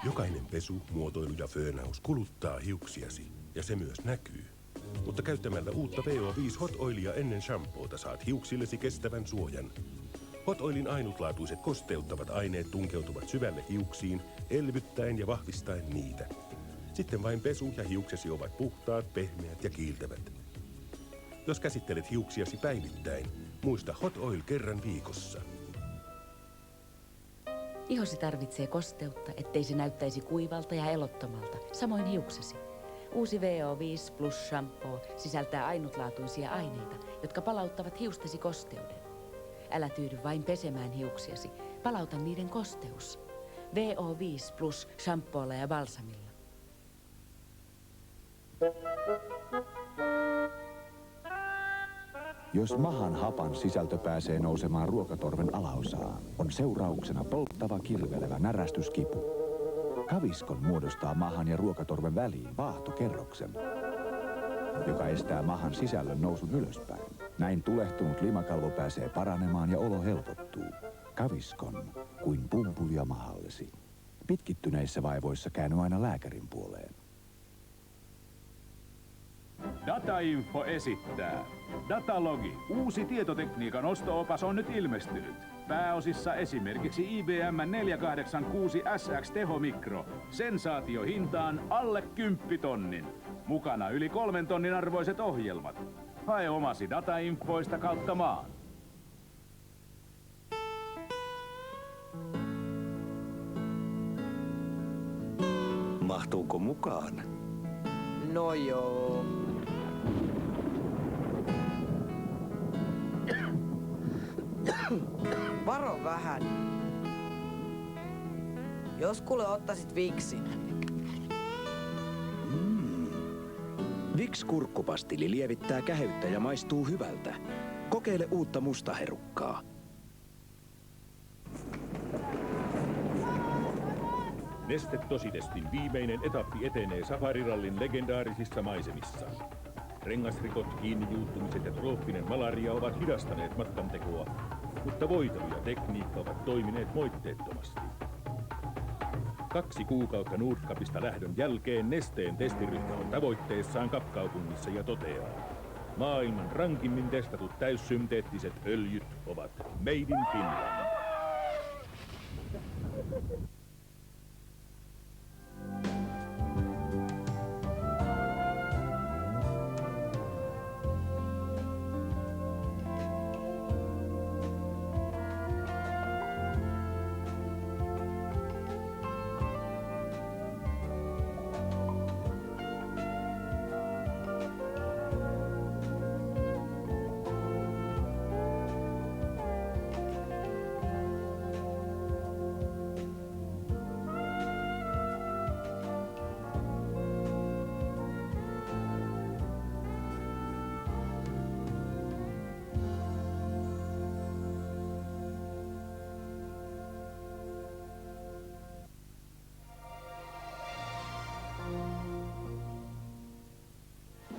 Jokainen pesu, muotoilu ja föönaus kuluttaa hiuksiasi, ja se myös näkyy. Mutta käyttämällä uutta VO5 Hot Oilia ennen shampoota saat hiuksillesi kestävän suojan. Hot Oilin ainutlaatuiset kosteuttavat aineet tunkeutuvat syvälle hiuksiin, elvyttäen ja vahvistaen niitä. Sitten vain pesu ja hiuksesi ovat puhtaat, pehmeät ja kiiltävät. Jos käsittelet hiuksiasi päivittäin, muista Hot Oil kerran viikossa. Ihosi tarvitsee kosteutta, ettei se näyttäisi kuivalta ja elottomalta, samoin hiuksesi. Uusi VO5 Plus shampoo sisältää ainutlaatuisia aineita, jotka palauttavat hiustesi kosteuden. Älä tyydy vain pesemään hiuksiasi, palauta niiden kosteus. VO5 Plus shampoolla ja balsamilla. Jos mahan hapan sisältö pääsee nousemaan ruokatorven alaosaan, on seurauksena polttava kirvelevä närästyskipu. Kaviskon muodostaa mahan ja ruokatorven väliin vaahtokerroksen, joka estää mahan sisällön nousun ylöspäin. Näin tulehtunut limakalvo pääsee paranemaan ja olo helpottuu. Kaviskon kuin pumpulia mahallesi. Pitkittyneissä vaivoissa käänny aina lääkärin puoleen. Datainfo esittää. Datalogi, uusi tietotekniikan osto-opas on nyt ilmestynyt. Pääosissa esimerkiksi IBM 486 SX Tehomikro. Sensaatiohintaan alle 10 tonnin. Mukana yli 3 tonnin arvoiset ohjelmat. Hae omasi Datainfoista kautta maan. Mahtuuko mukaan? No joo. Varo vähän. Jos kuule ottaisit viksin. Vicks-kurkkupastilli lievittää käheyttä ja maistuu hyvältä. Kokeile uutta mustaherukkaa. Neste Tosidestin viimeinen etappi etenee safarirallin legendaarisissa maisemissa. Rengasrikot, kiinnijuuttumiset ja trooppinen malaria ovat hidastaneet matkantekoa, mutta voitelu ja tekniikka ovat toimineet moitteettomasti. 2 kuukautta Nordkapista lähdön jälkeen Nesteen testiryhmä on tavoitteessaan Kapkaupungissa ja toteaa: maailman rankimmin testatut täyssynteettiset öljyt ovat Made in Finland.